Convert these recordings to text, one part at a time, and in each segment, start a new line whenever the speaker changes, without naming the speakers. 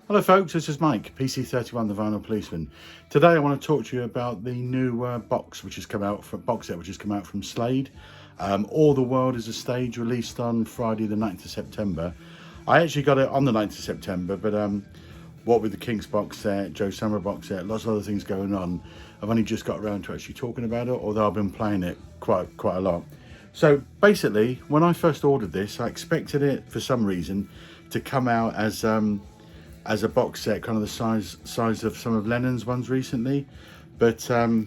Hello folks, this is Mike, PC31, the Vinyl Policeman. Today I want to talk to you about the new box set which has come out from SLADE. All the World is a Stage, released on Friday the 9th of September. I actually got it on the 9th of September, but what with the Kinks box set, Joe Summer box set, lots of other things going on, I've only just got around to actually talking about it, although I've been playing it quite a lot. So basically, when I first ordered this, I expected it for some reason to come out as a box set, kind of the size of some of Lennon's ones recently, but I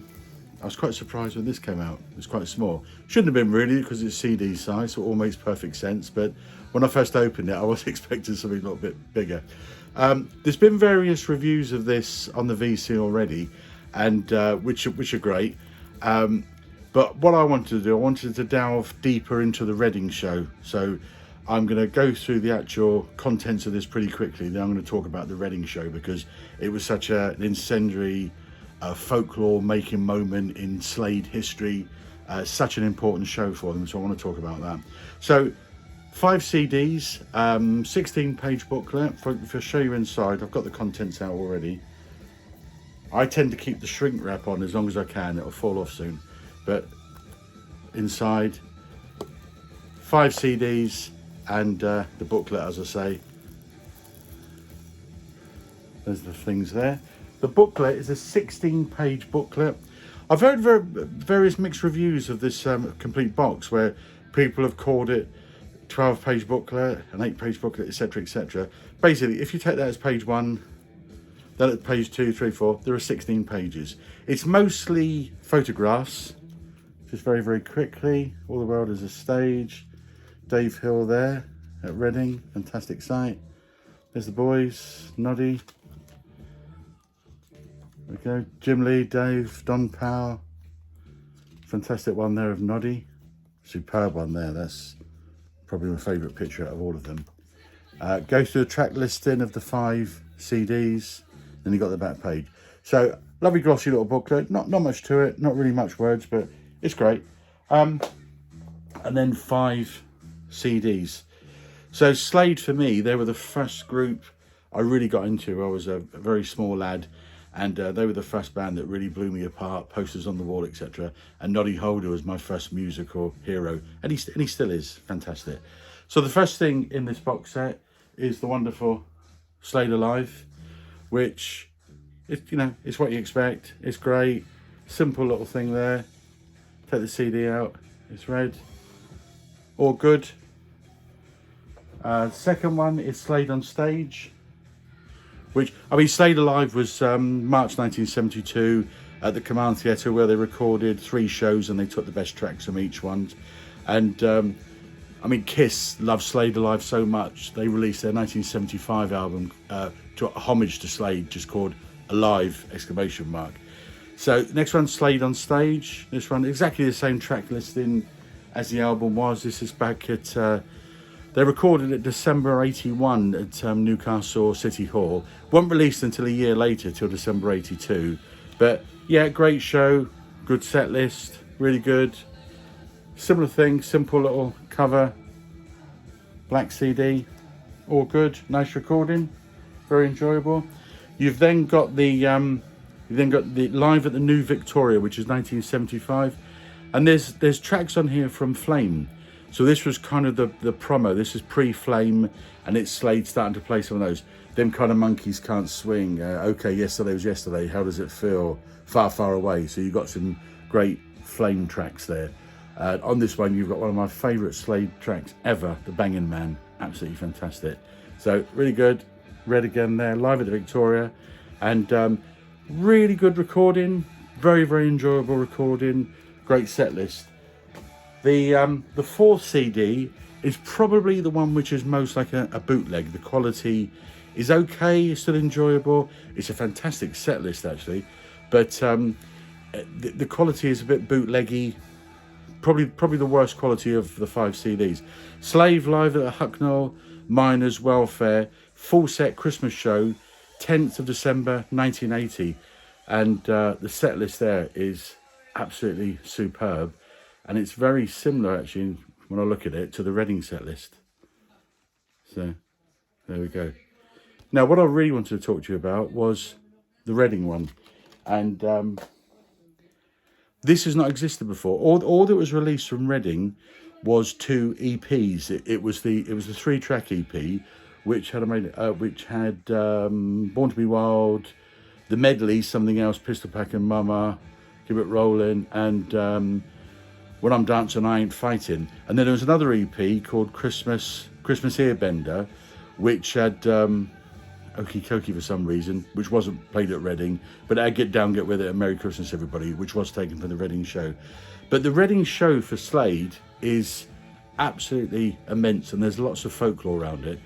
was quite surprised when this came out. It was quite small. Shouldn't have been really, because it's CD size, so it all makes perfect sense, but when I first opened it I was expecting something a little bit bigger. There's been various reviews of this on the VC already, and which are great, but what I wanted to do, I wanted to delve deeper into the Reading show. So I'm going to go through the actual contents of this pretty quickly. Then I'm going to talk about the Reading show, because it was such an incendiary folklore making moment in SLADE history, such an important show for them, so I want to talk about that. So 5 CDs, 16-page booklet. If I show you inside, I've got the contents out already. I tend to keep the shrink wrap on as long as I can, it'll fall off soon. But inside, 5 CDs and the booklet, as I say. There's the things there. The booklet is a 16-page booklet. I've heard various mixed reviews of this complete box, where people have called it 12-page booklet, an 8-page booklet, etc, etc. Basically, if you take that as page 1, then at page 2, 3, 4, there are 16 pages. It's mostly photographs. Just very quickly, All the World is a Stage. Dave Hill there at Reading, fantastic site. There's the boys, Noddy. There we go, Jim Lee, Dave, Don Powell. Fantastic one there of Noddy. Superb one there, that's probably my favourite picture out of all of them. Go through the track listing of the 5 CDs, then you got the back page. So, lovely glossy little booklet, not much to it, not really much words, but it's great. And then 5 CDs. So SLADE, for me, they were the first group I really got into. I was a very small lad, and they were the first band that really blew me apart, posters on the wall, etc. And Noddy Holder was my first musical hero, and he still is fantastic. So the first thing in this box set is the wonderful SLADE Alive, which is, it's what you expect. It's great, simple little thing there. Take the CD out, it's red, all good. Second one is SLADE on Stage, which, SLADE Alive was March 1972 at the Command Theatre, where they recorded 3 shows and they took the best tracks from each one. And Kiss loved SLADE Alive so much, they released their 1975 album to homage to SLADE, just called Alive! So next one, SLADE on Stage. This one, exactly the same track listing as the album was. This is back at, they recorded it December 81 at Newcastle City Hall. Wasn't released until a year later, till December 82. But yeah, great show, good set list, really good. Similar thing, simple little cover, black CD, all good, nice recording, very enjoyable. You've then got the Live at the New Victoria, which is 1975, and there's tracks on here from Flame. So this was kind of the promo. This is pre-Flame, and it's SLADE starting to play some of those. Them kind of Monkeys Can't Swing. Okay, Yesterday Was Yesterday. How Does It Feel? Far Away. So you've got some great Flame tracks there. On this one, you've got one of my favourite SLADE tracks ever, The Bangin' Man. Absolutely fantastic. So really good. Red again there. Live at the Victoria, and really good recording, very enjoyable recording, great set list. The 4th CD is probably the one which is most like a bootleg. The quality is okay, it's still enjoyable. It's a fantastic set list actually, but the quality is a bit bootleggy. Probably the worst quality of the 5 CDs. Slave Live at the Hucknall, Miners, Welfare, full set Christmas show, 10th of December 1980, and the set list there is absolutely superb, and it's very similar actually when I look at it to the Reading set list. So there we go. Now, what I really wanted to talk to you about was the Reading one. And this has not existed before. All that was released from Reading was 2 EPs. It was the 3-track EP, which had Born to Be Wild, the medley, Something Else, Pistol Packin' Mama, Keep It Rollin', and When I'm Dancing I Ain't Fighting. And then there was another EP called Christmas Earbender, which had Okie Kokie for some reason, which wasn't played at Reading, but it had Get Down, Get With It and Merry Christmas Everybody, which was taken from the Reading show. But the Reading show for SLADE is absolutely immense, and there's lots of folklore around it.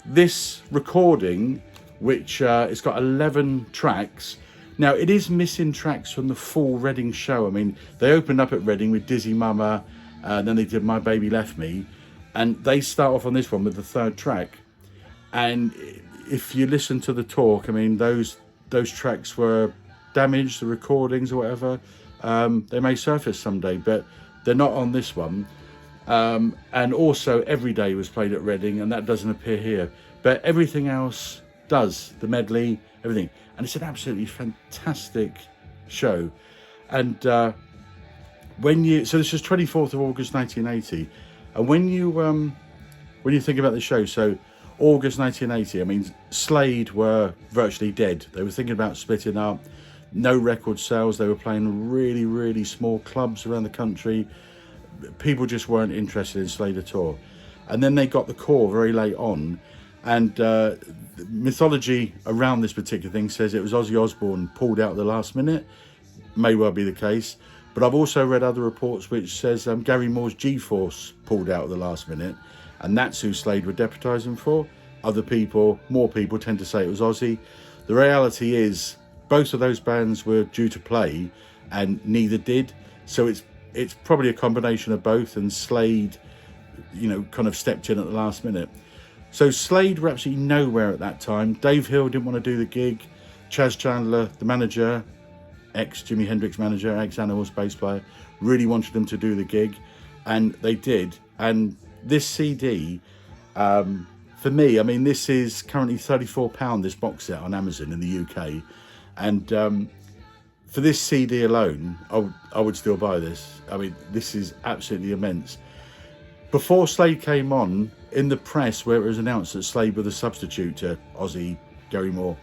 This recording, which it's got 11 tracks. Now, it is missing tracks from the full Reading show. I mean, they opened up at Reading with Dizzy Mama, then they did My Baby Left Me, and they start off on this one with the 3rd track. And if you listen to the talk, I mean, those tracks were damaged, the recordings or whatever. They may surface someday, but they're not on this one. And also, Every Day was played at Reading, and that doesn't appear here. But everything else does, the medley, everything. And it's an absolutely fantastic show. And so this was 24th of August 1980. And when you think about the show, so August 1980, I mean, SLADE were virtually dead. They were thinking about splitting up, no record sales. They were playing really, really small clubs around the country. People just weren't interested in SLADE at all. And then they got the core very late on, and mythology around this particular thing says it was Ozzy Osbourne pulled out at the last minute. May well be the case, but I've also read other reports which says Gary Moore's G-Force pulled out at the last minute, and that's who SLADE were deputising for. More people tend to say it was Ozzy. The reality is both of those bands were due to play and neither did, so it's probably a combination of both, and SLADE, kind of stepped in at the last minute. So SLADE were absolutely nowhere at that time. Dave Hill didn't want to do the gig. Chaz Chandler, the manager, ex-Jimi Hendrix manager, ex-Animals bass player, really wanted them to do the gig, and they did. And this CD, for me, I mean, this is currently £34, this box set on Amazon in the UK. And for this CD alone, I would still buy this. I mean, this is absolutely immense. Before SLADE came on, in the press where it was announced that SLADE were the substitute to Ozzy, Gary Moore,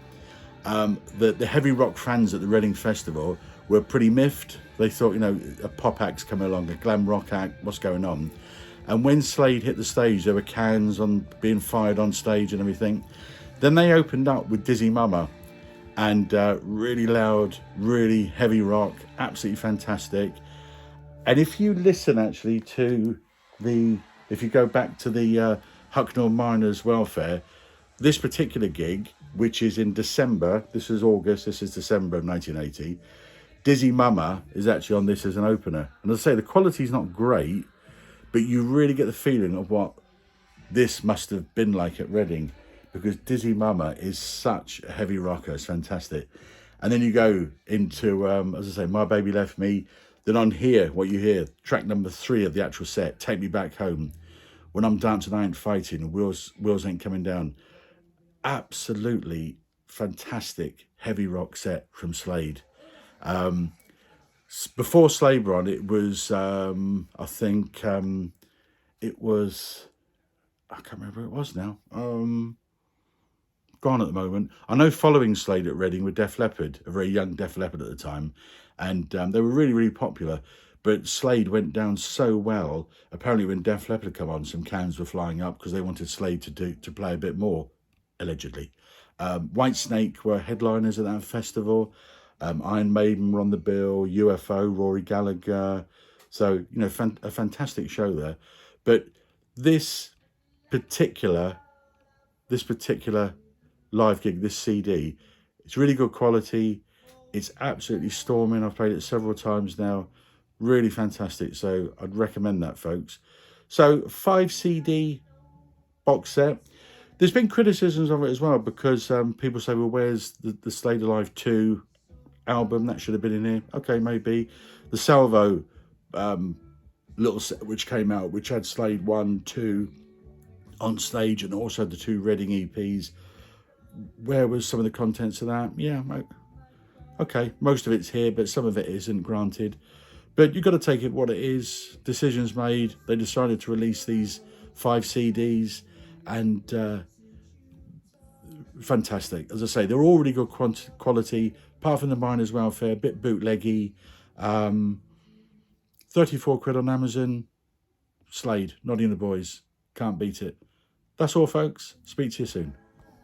the heavy rock fans at the Reading Festival were pretty miffed. They thought, a pop act's coming along, a glam rock act, what's going on? And when SLADE hit the stage, there were cans being fired on stage and everything. Then they opened up with Dizzy Mama, and really loud, really heavy rock, absolutely fantastic. And if you listen actually to if you go back to the Hucknall Miners Welfare, this particular gig, which is in December, this is August, this is December of 1980, Dizzy Mama is actually on this as an opener. And as I say, the quality's not great, but you really get the feeling of what this must have been like at Reading, because Dizzy Mama is such a heavy rocker, it's fantastic. And then you go into, as I say, My Baby Left Me. Then on here, what you hear, track number 3 of the actual set, Take Me Back Home, When I'm Dancing I Ain't Fighting, Wheels Ain't Coming Down. Absolutely fantastic heavy rock set from SLADE. Before SLADE were on, it was, I think, it was, I can't remember who it was now. Gone at the moment. I know following SLADE at Reading were Def Leppard, a very young Def Leppard at the time, and they were really, really popular. But SLADE went down so well. Apparently, when Def Leppard come on, some cans were flying up because they wanted SLADE to play a bit more, allegedly. Whitesnake were headliners at that festival. Iron Maiden were on the bill. UFO, Rory Gallagher. So a fantastic show there. But this particular live gig, this CD, it's really good quality. It's absolutely storming. I've played it several times now. Really fantastic. So I'd recommend that, folks. So 5 CD box set. There's been criticisms of it as well, because people say, well, where's the SLADE Alive 2 album? That should have been in here. Okay, maybe. The Salvo little set which came out, which had SLADE 1, 2 on stage, and also the 2 Reading EPs. where was some of the contents of that? Yeah, okay, most of it's here, but some of it isn't, granted. But you've got to take it what it is. Decisions made. They decided to release these 5 CDs, and fantastic. As I say, they're all really good quality, apart from the Miners' Welfare, a bit bootleggy. 34 quid on Amazon. SLADE, Nodding the Boys. Can't beat it. That's all, folks. Speak to you soon.